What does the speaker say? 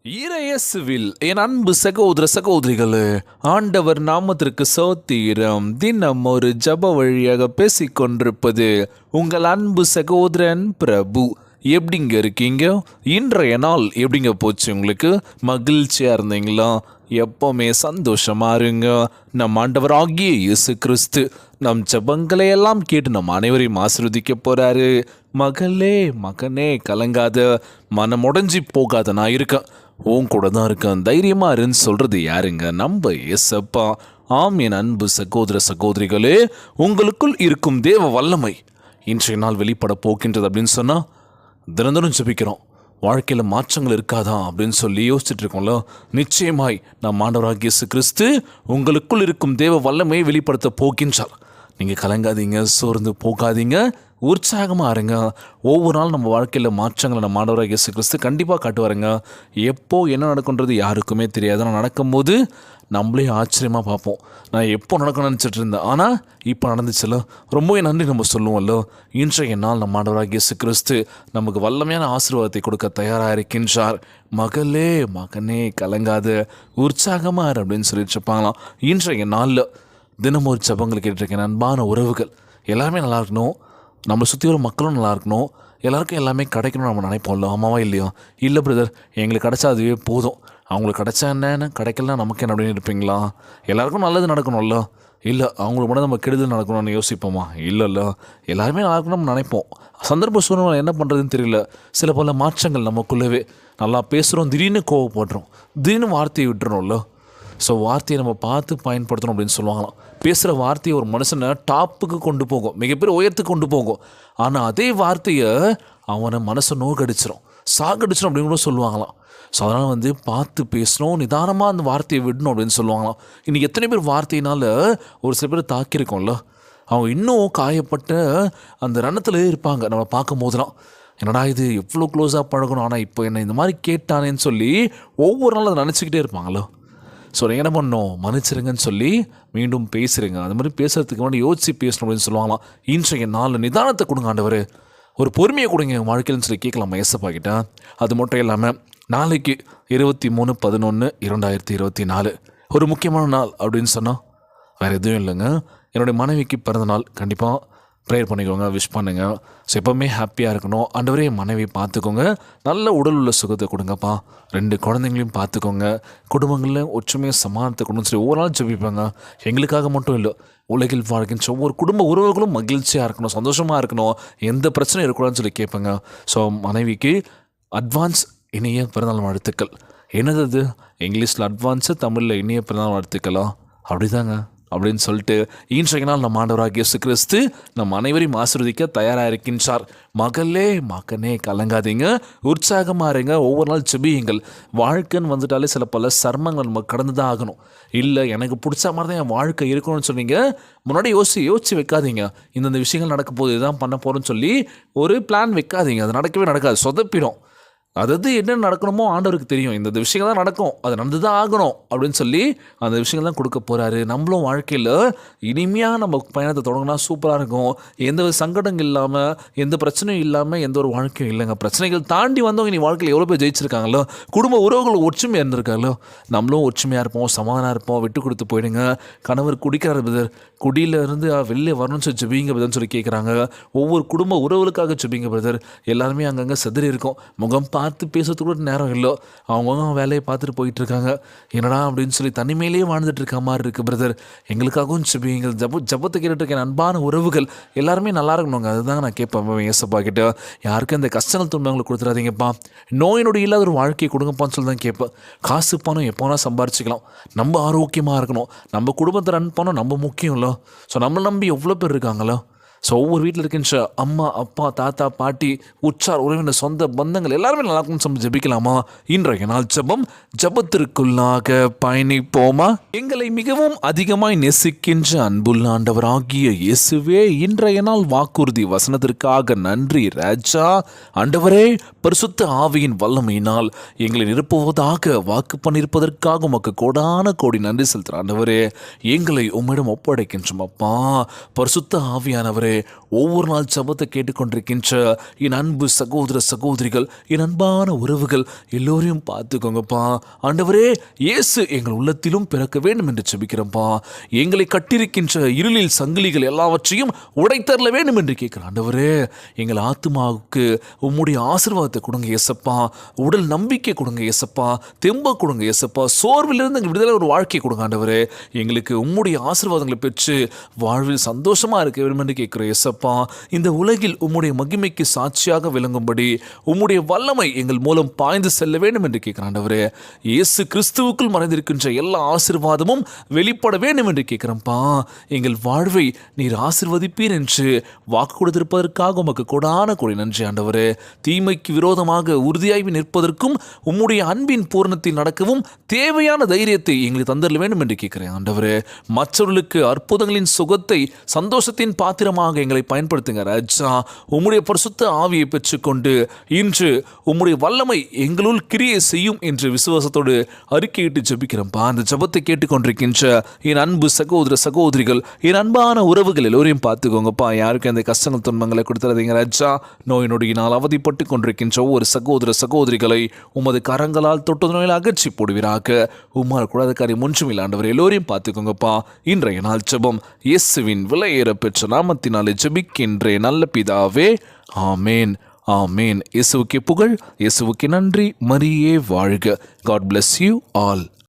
இறையேசுவில் என் அன்பு சகோதர சகோதரிகளே, ஆண்டவர் நாமத்திற்கு சோத்திரம். தினம் ஒரு ஜப வழியாக பேசிக்கொண்டிருப்பது உங்கள் அன்பு சகோதரன் பிரபு. எப்படிங்க இருக்கீங்க? இன்றைய நாள் எப்படிங்க போச்சு? உங்களுக்கு மகிழ்ச்சியாக இருந்தீங்களா? எப்பவுமே சந்தோஷமா இருங்க. நம் ஆண்டவர் ஆகிய இயேசு கிறிஸ்து நம் ஜபங்களை எல்லாம் கேட்டு நம் அனைவரையும் ஆசீர்வதிக்க போறாரு. மகளே மகனே கலங்காத, மனம் உடைஞ்சி போகாத, நான் இருக்கேன், உன் கூட தான் இருக்கேன், தைரியமா இருன்னு சொல்றது யாருங்க? நம்ம இயேசப்பா. ஆம் என் அன்பு சகோதர சகோதரிகளே, உங்களுக்குள் இருக்கும் தேவ வல்லமை இன்றைய நாள் வெளிப்பட போகின்றது அப்படின்னு சொன்னா தினந்தோறும் ஜெபிக்கிறோம். வாழ்க்கையில் மாற்றங்கள் இருக்காதா அப்படின்னு சொல்லி யோசிச்சுட்டு இருக்கோம்ல. நிச்சயமாய் நம் ஆண்டவராகிய இயேசு கிறிஸ்து உங்களுக்குள் இருக்கும் தேவ வல்லமையை வெளிப்படுத்த போகின்றார். நீங்கள் கலங்காதீங்க, சோர்ந்து போகாதீங்க, உற்சாகமாக இருங்க. ஒவ்வொரு நாள் நம்ம வாழ்க்கையில் மாற்றங்களை நம்ம ஆண்டவராகிய இயேசு கிறிஸ்து கண்டிப்பாக காட்டுவாருங்க. எப்போ என்ன நடக்குன்றது யாருக்குமே தெரியாது. ஆனால் நடக்கும்போது நம்மளே ஆச்சரியமாக பார்ப்போம். நான் எப்போ நடக்கணும்னு நினச்சிட்டு இருந்தேன், ஆனால் இப்போ நடந்துச்சுல்ல, ரொம்பவே நன்றி நம்ம சொல்லுவோம்ல. இன்றைய நாள் நம்ம ஆண்டவராகிய இயேசு கிறிஸ்து நமக்கு வல்லமையான ஆசீர்வாதத்தை கொடுக்க தயாராக இருக்கின்றார். மகளே மகனே கலங்காத, உற்சாகமாக இரு அப்படின்னு சொல்லிட்டு இருப்பாங்களாம். இன்றைய நாளில் தினம் ஒரு ஜபங்கள் கேட்டிருக்கேன். அன்பான உறவுகள் எல்லாருமே நல்லா இருக்கணும், நம்மளை சுற்றி வர மக்களும் நல்லா இருக்கணும், எல்லாருக்கும் எல்லாமே கிடைக்கணும்னு நம்ம நினைப்போம்ல. ஆமாவா இல்லையா? இல்லை பிரதர், எங்களுக்கு கிடைச்சா அதுவே போதும், அவங்களுக்கு கிடைச்சா என்ன, கிடைக்கலாம் நமக்கு என்ன அப்படின்னு இருப்பீங்களா? எல்லாருக்கும் நல்லது நடக்கணும்ல. இல்லை அவங்களுக்கு மட்டும் நம்ம கெடுதல் நடக்கணும்னு யோசிப்போமா? இல்லைல்ல, எல்லாருமே நல்லா இருக்கணும்னு நம்ம நினைப்போம். சந்தர்ப்ப சூழ்நிலை என்ன பண்ணுறதுன்னு தெரியல. சில பல மாற்றங்கள் நமக்குள்ளவே. நல்லா பேசுகிறோம், திடீர்னு கோவப்படுறோம், திடீர்னு வார்த்தையை விட்டுறோம்ல. ஸோ வார்த்தையை நம்ம பார்த்து பயன்படுத்தணும் அப்படின்னு சொல்லுவாங்களாம். பேசுகிற வார்த்தையை ஒரு மனுஷனை டாப்புக்கு கொண்டு போகும், மிகப்பெரிய உயரத்துக்கு கொண்டு போகும். ஆனால் அதே வார்த்தையை அவனை மனசை நோக்கடிச்சிடும், சாகடிச்சிடும் அப்படின்னு கூட சொல்லுவாங்களாம். ஸோ அதனால் பார்த்து பேசணும், நிதானமாக அந்த வார்த்தையை விடணும் அப்படின்னு சொல்லுவாங்களாம். இன்றைக்கி எத்தனை பேர் வார்த்தையினால் ஒரு சில பேர் தாக்கியிருக்கோம்ல, அவங்க இன்னும் காயப்பட்ட அந்த ரணத்தில் இருப்பாங்க. நம்ம பார்க்கும் போதெல்லாம் என்னடா இது எவ்வளோ க்ளோஸாக பழகணும், ஆனால் இப்போ என்ன இந்த மாதிரி கேட்டானேன்னு சொல்லி ஒவ்வொரு நாளும் அதை நினச்சிக்கிட்டே இருப்பாங்களோ. ஸோ நீங்கள் என்ன பண்ணணும்? மன்னிச்சிருங்கன்னு சொல்லி மீண்டும் பேசுகிறீங்க. அது மாதிரி பேசுகிறதுக்கு முன்னாடி யோசித்து பேசணும் அப்படின்னு சொல்லுவாங்களாம். இன்றைய நாள் நிதானத்தை கொடுங்க ஆண்டவர், ஒரு பொறுமையை கொடுங்க என் வாழ்க்கையில்னு சொல்லி கேட்கலாமா ஏசப்பா கிட்ட. அது மட்டும் இல்லாமல் நாளைக்கு 23/11/2024 ஒரு முக்கியமான நாள் அப்படின்னு சொன்னால் வேறு எதுவும் இல்லைங்க. என்னுடைய மனைவிக்கு பிறந்த நாள். கண்டிப்பாக ப்ரேயர் பண்ணிக்கோங்க, விஷ் பண்ணுங்கள். ஸோ எப்போவுமே ஹாப்பியாக இருக்கணும். ஆண்டவரே என் மனைவி பார்த்துக்கோங்க, நல்ல உடல் உள்ள சுகத்தை கொடுங்கப்பா, 2 குழந்தைங்களையும் பார்த்துக்கோங்க, குடும்பங்களில் ஒற்றுமையாக சமாதானத்தை கொடுன்னு சொல்லி ஒவ்வொரு நாள் ஜெபிப்பாங்க. எங்களுக்காக மட்டும் இல்லை, உலகில் வாழ்கின்ற ஒவ்வொரு குடும்ப உறவுகளும் மகிழ்ச்சியாக இருக்கணும், சந்தோஷமாக இருக்கணும், எந்த பிரச்சனையும் இருக்கக்கூடாதுன்னு சொல்லி கேட்பேங்க. ஸோ மனைவிக்கு அட்வான்ஸ் இனிய பிறந்தநாள் வாழ்த்துக்கள். என்னது அது? இங்கிலீஷில் அட்வான்ஸு, தமிழில் இனிய பிறந்தநாள் வாழ்த்துக்களா? அப்படிதாங்க அப்படின்னு சொல்லிட்டு இன்றைய நாள் நம்ம ஆண்டவராகிய இயேசு கிறிஸ்து நம் அனைவரையும் ஆசீர்வதிக்க தயாராக இருக்கின்றார். மகளே மகனே கலங்காதீங்க, உற்சாகமாக இருங்க, ஒவ்வொரு நாள் ஜெபியுங்கள். வாழ்க்கைன்னு வந்துட்டாலே சில பல சர்மங்கள் நம்ம கடந்து தான் ஆகணும். இல்லை எனக்கு பிடிச்ச மாதிரி தான் என் வாழ்க்கை இருக்கணும்னு சொன்னீங்க, முன்னாடி யோசிச்சு வைக்காதீங்க. இந்தந்த விஷயங்கள் நடக்க போகுது, இதுதான் பண்ண போகிறோன்னு சொல்லி ஒரு பிளான் வைக்காதீங்க. அது நடக்கவே நடக்காது, சொதப்பிடும். அதாவது என்ன நடக்கணுமோ ஆண்டவருக்கு தெரியும். இந்த விஷயங்கள் தான் நடக்கும், அது நடந்து தான் ஆகணும் அப்படின்னு சொல்லி அந்த விஷயங்கள் தான் கொடுக்க போகிறாரு. நம்மளும் வாழ்க்கையில் இனிமையாக நம்ம பயணத்தை தொடங்கினா சூப்பராக இருக்கும். எந்த ஒரு சங்கடங்கள் இல்லாமல், எந்த பிரச்சனையும் இல்லாமல் எந்த ஒரு வாழ்க்கையும் இல்லைங்க. பிரச்சனைகள் தாண்டி வந்தவங்க நீ வாழ்க்கையில் எவ்வளோ பேர் ஜெயிச்சிருக்காங்களோ, குடும்ப உறவுகள் ஒற்றுமையாக இருந்திருக்காங்களோ. நம்மளும் ஒற்றுமையாக இருப்போம், சமாதானம் இருப்போம், விட்டு கொடுத்து போயிடுங்க. கணவர் குடிக்கிறார் பிரதர், குடியிலேருந்து வெளியே வரணும்னு சொல்லி ஜெபிங்க பிரதர்னு சொல்லி கேட்குறாங்க. ஒவ்வொரு குடும்ப உறவுகளுக்காக ஜெபிங்க பிரதர். எல்லாருமே அங்கங்கே செதறி இருக்கும், முகம் பார்த்து பேசுறதுக்கு கூட நேரம் இல்லை, அவங்கவுங்க வேலையை பார்த்துட்டு போயிட்டுருக்காங்க. என்னடா அப்படின்னு சொல்லி தனிமையிலேயே வாழ்ந்துட்டு இருக்க மாதிரி இருக்குது பிரதர், எங்களுக்காகவும் ஜெபிங்கள். ஜபத்தை கேட்டுருக்கேன். அன்பான உறவுகள் எல்லாருமே நல்லா இருக்கணுங்க, அதுதாங்க நான் கேட்பேன் ஏசப்பா கிட்ட. யாருக்கும் இந்த கஷ்டங்கள் துன்பங்களை கொடுத்துடாதீங்கப்பா, நோய் நொடி இல்லாத ஒரு வாழ்க்கையை கொடுங்கப்பான்னு சொல்லி தான் கேட்பேன். காசு பணம் எப்போனா சம்பாரிச்சிக்கலாம், நம்ம ஆரோக்கியமாக இருக்கணும், நம்ம குடும்பத்தை ரன் பண்ணோம், நம்ம முக்கியம் இல்லை. ஸோ நம்மளை நம்பி எவ்வளோ பேர் இருக்காங்களோ. ஸோ ஒவ்வொரு வீட்டில் இருக்கின்ற அம்மா அப்பா தாத்தா பாட்டி உற்றார் உறவினர் சொந்த பந்தங்கள் எல்லாருமே நல்லா இருக்கும்னு சொல்லி ஜெபிக்கலாமா? இன்றைய நாள் ஜெபம், ஜெபத்திற்குள்ளாக பயணிப்போமா? எங்களை மிகவும் அதிகமாய் நேசிக்கின்ற அன்புள்ள ஆண்டவராகிய இயேசுவே, இன்றைய நாள் வாக்குறுதி வசனத்திற்காக நன்றி ராஜா. ஆண்டவரே, பரிசுத்த ஆவியின் வல்லமையினால் எங்களை நிரப்புவதாக வாக்கு பண்ணியிருப்பதற்காக உமக்கு கோடான கோடி நன்றி செலுத்துகிற ஆண்டவரே. எங்களை உம்மிடம் ஒப்படைக்கின்றோம் அப்பா. பரிசுத்த ஆவியானவரே, ஆண்டவரே. ஒவ்வொரு நாள் ஜெபத்தை கேட்டுக்கொண்டிருக்கின்ற என் அன்பு சகோதர சகோதரிகள், என் அன்பான உறவுகள் எல்லோரையும் பார்த்துக்கோங்கப்பா. ஆண்டவரே, இயேசு எங்கள் உள்ளத்திலும் பிறக்க வேண்டும் என்று ஜெபிக்கிறோம்ப்பா. எங்களை கட்டிருக்கின்ற இருளில் சங்கிலிகள் எல்லாவற்றையும் உடைத்தரல வேண்டும் என்று கேட்கிறேன் ஆண்டவரே. எங்கள் ஆத்துமாவுக்கு உம்முடைய ஆசீர்வாதத்தை கொடுங்க இயேசப்பா. உடல் நம்பிக்கை கொடுங்க இயேசப்பா. தெம்ப கொடுங்க இயேசப்பா. சோர்விலிருந்து எங்கள் விடுதலை ஒரு வாழ்க்கை கொடுங்க ஆண்டவரே. எங்களுக்கு உம்முடைய ஆசீர்வாதங்களை பெற்று வாழ்வில் சந்தோஷமா இருக்க வேண்டும் என்று கேட்கிறோம் இயேசப்பா. இந்த உலகில் உம்முடைய மகிமைக்கு சாட்சியாக விளங்கும்படி உம்முடைய வல்லமை எங்கள் மூலம் பாய்ந்து செல்ல வேண்டும் என்று கேட்கிறேன் ஆண்டவரே. இயேசு கிறிஸ்துவுக்குள் மறைந்திருக்கின்ற எல்லா ஆசீர்வாதமும் வெளிப்பட வேண்டும் என்று கேட்கிறோம்ப்பா. எங்கள் வாழ்வை நீர் ஆசீர்வதிப்பீர் என்று வாக்கு கொடுத்திருப்பதற்காக உமக்கு கொடான கொடி நன்றி ஆண்டவரே. தீமைக்கு விரோதமாக உறுதியாகி நிற்பதற்கும் உம்முடைய அன்பின் பூரணத்தில் நடக்கவும் தேவையான தைரியத்தை எங்களுக்கு தந்தரல வேண்டும் என்று கேட்கிறேன் ஆண்டவரே. மற்றவர்களுக்கு அற்புதங்களின் சுகத்தை சந்தோஷத்தின் பாத்திரமாக எங்களை பயன்படுத்துங்க ராஜா. உம்முடைய பரிசுத்த ஆவியை பெற்றுக்கொண்டு இன்று உம்முடைய வல்லமை எங்களுள் கிரியை செய்யும் என்று விசுவாசத்தோடு அறிக்கையிட்டு ஜெபிக்கிறோம்ப்பா. அந்த ஜெபத்தை கேட்டுக்கொண்டிருக்கின்ற என் அன்பு சகோதர சகோதரிகள், என் அன்பான உறவுகள் எல்லோரையும் பார்த்துக்கோங்கப்பா. யாருக்கும் அந்த கஷ்டங்கள் துன்பங்களை கொடுத்துறாதீங்க ராஜா. நோய் நொடியினால் அவதிப்பட்டு கொண்டிருக்கின்ற ஒவ்வொரு சகோதர சகோதரிகளை உமது கரங்களால் தொட்டு நோயில் அகற்றி போடுவீராக. உம்மால் கூடாத காரியம் ஒன்றும் இல்லாண்டவர் எல்லோரையும் பார்த்துக்கோங்கப்பா. இன்றைய நாள் ஜெபம் இயேசுவின் விலையேற பெற்ற நாமத்தினாலே ஜெபிக்கின்றேன் நல்ல பிதாவே, ஆமேன், ஆமேன். இயேசுவுக்கே புகழ், இயேசுவுக்கே நன்றி. மரியே வாழ்க. God bless you all.